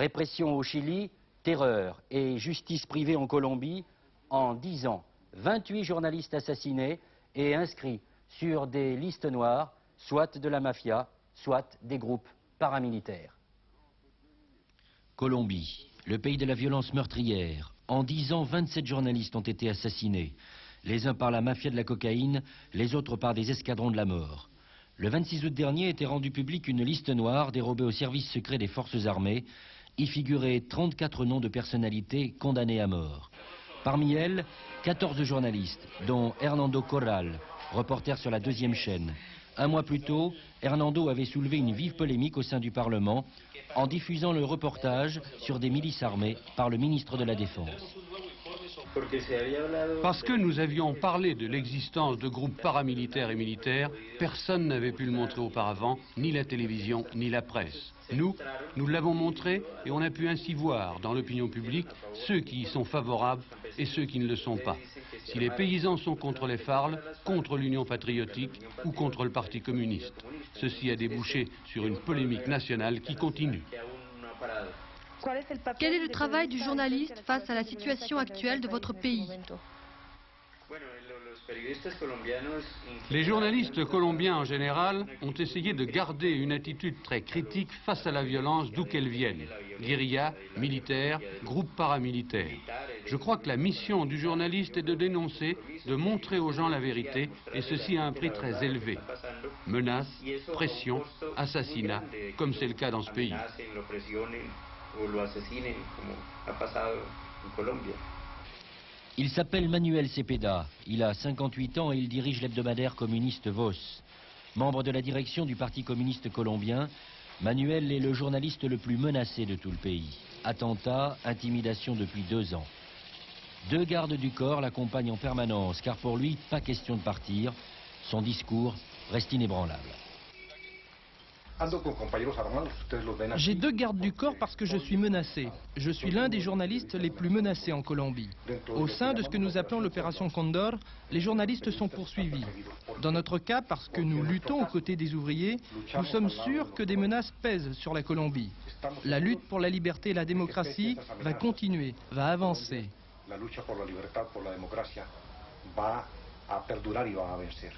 Répression au Chili, terreur et justice privée en Colombie. En 10 ans, 28 journalistes assassinés et inscrits sur des listes noires, soit de la mafia, soit des groupes paramilitaires. Colombie, le pays de la violence meurtrière. En 10 ans, 27 journalistes ont été assassinés. Les uns par la mafia de la cocaïne, les autres par des escadrons de la mort. Le 26 août dernier était rendue publique une liste noire dérobée au service secret des forces armées. Y figuraient 34 noms de personnalités condamnées à mort. Parmi elles, 14 journalistes, dont Hernando Corral, reporter sur la 2e chaîne. Un mois plus tôt, Hernando avait soulevé une vive polémique au sein du Parlement en diffusant le reportage sur des milices armées par le ministre de la Défense. Parce que nous avions parlé de l'existence de groupes paramilitaires et militaires, personne n'avait pu le montrer auparavant, ni la télévision, ni la presse. Nous l'avons montré et on a pu ainsi voir dans l'opinion publique ceux qui y sont favorables et ceux qui ne le sont pas. Si les paysans sont contre les FARC, contre l'Union patriotique ou contre le Parti communiste. Ceci a débouché sur une polémique nationale qui continue. Quel est le travail du journaliste face à la situation actuelle de votre pays? Les journalistes colombiens en général ont essayé de garder une attitude très critique face à la violence d'où qu'elle vienne. Guérilla, militaires, groupes paramilitaires. Je crois que la mission du journaliste est de dénoncer, de montrer aux gens la vérité, et ceci à un prix très élevé. Menaces, pressions, assassinats, comme c'est le cas dans ce pays. Il s'appelle Manuel Cepeda, il a 58 ans et il dirige l'hebdomadaire communiste VOS. Membre de la direction du Parti communiste colombien, Manuel est le journaliste le plus menacé de tout le pays. Attentats, intimidation depuis 2 ans. 2 gardes du corps l'accompagnent en permanence, car pour lui, pas question de partir. Son discours reste inébranlable. J'ai 2 gardes du corps parce que je suis menacé. Je suis l'un des journalistes les plus menacés en Colombie. Au sein de ce que nous appelons l'opération Condor, les journalistes sont poursuivis. Dans notre cas, parce que nous luttons aux côtés des ouvriers, nous sommes sûrs que des menaces pèsent sur la Colombie. La lutte pour la liberté et la démocratie va continuer, va avancer. La lucha por la libertad, por la democracia, va a perdurar y va a vencer.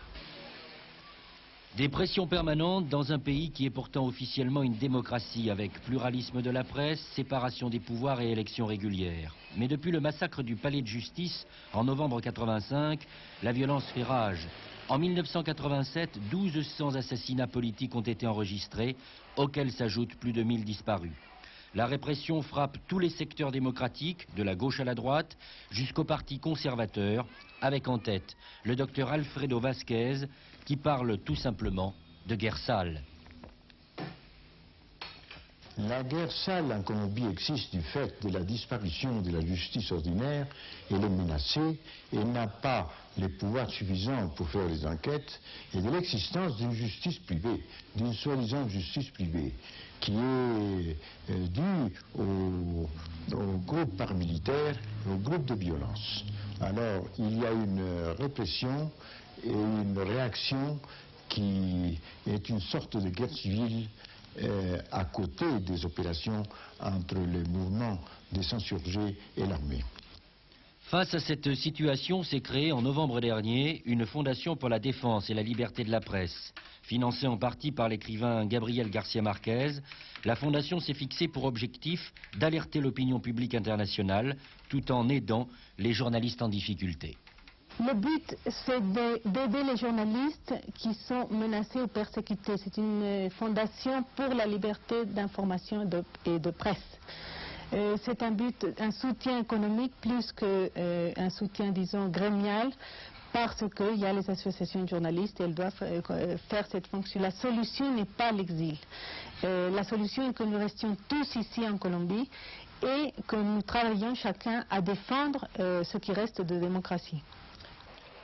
Des pressions permanentes dans un pays qui est pourtant officiellement une démocratie avec pluralisme de la presse, séparation des pouvoirs et élections régulières. Mais depuis le massacre du palais de justice en novembre 85, la violence fait rage. En 1987, 1200 assassinats politiques ont été enregistrés, auxquels s'ajoutent plus de 1000 disparus. La répression frappe tous les secteurs démocratiques, de la gauche à la droite, jusqu'au parti conservateur, avec en tête le docteur Alfredo Vasquez, qui parle tout simplement de guerre sale. La guerre sale en Colombie existe du fait de la disparition de la justice ordinaire. Elle est menacée et n'a pas les pouvoirs suffisants pour faire les enquêtes, et de l'existence d'une justice privée, d'une soi-disant justice privée, qui est due au groupe paramilitaire, au groupe de violence. Alors, il y a une répression et une réaction qui est une sorte de guerre civile à côté des opérations entre les mouvements des insurgés et l'armée. Face à cette situation, s'est créée en novembre dernier une fondation pour la défense et la liberté de la presse. Financée en partie par l'écrivain Gabriel García Márquez, la fondation s'est fixée pour objectif d'alerter l'opinion publique internationale tout en aidant les journalistes en difficulté. Le but, c'est d'aider les journalistes qui sont menacés ou persécutés. C'est une fondation pour la liberté d'information et de presse. C'est un but, un soutien économique plus qu'un soutien, disons, gremial, parce qu'il y a les associations de journalistes et elles doivent faire cette fonction. La solution n'est pas l'exil. La solution est que nous restions tous ici en Colombie et que nous travaillions chacun à défendre ce qui reste de démocratie.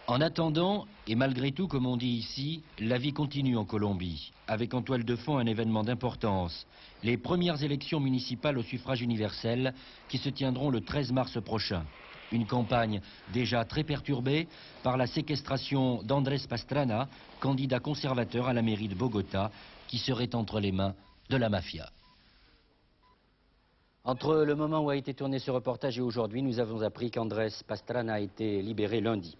En attendant, et malgré tout, comme on dit ici, la vie continue en Colombie, avec en toile de fond un événement d'importance, les premières élections municipales au suffrage universel qui se tiendront le 13 mars prochain. Une campagne déjà très perturbée par la séquestration d'Andrés Pastrana, candidat conservateur à la mairie de Bogota, qui serait entre les mains de la mafia. Entre le moment où a été tourné ce reportage et aujourd'hui, nous avons appris qu'Andrés Pastrana a été libéré lundi.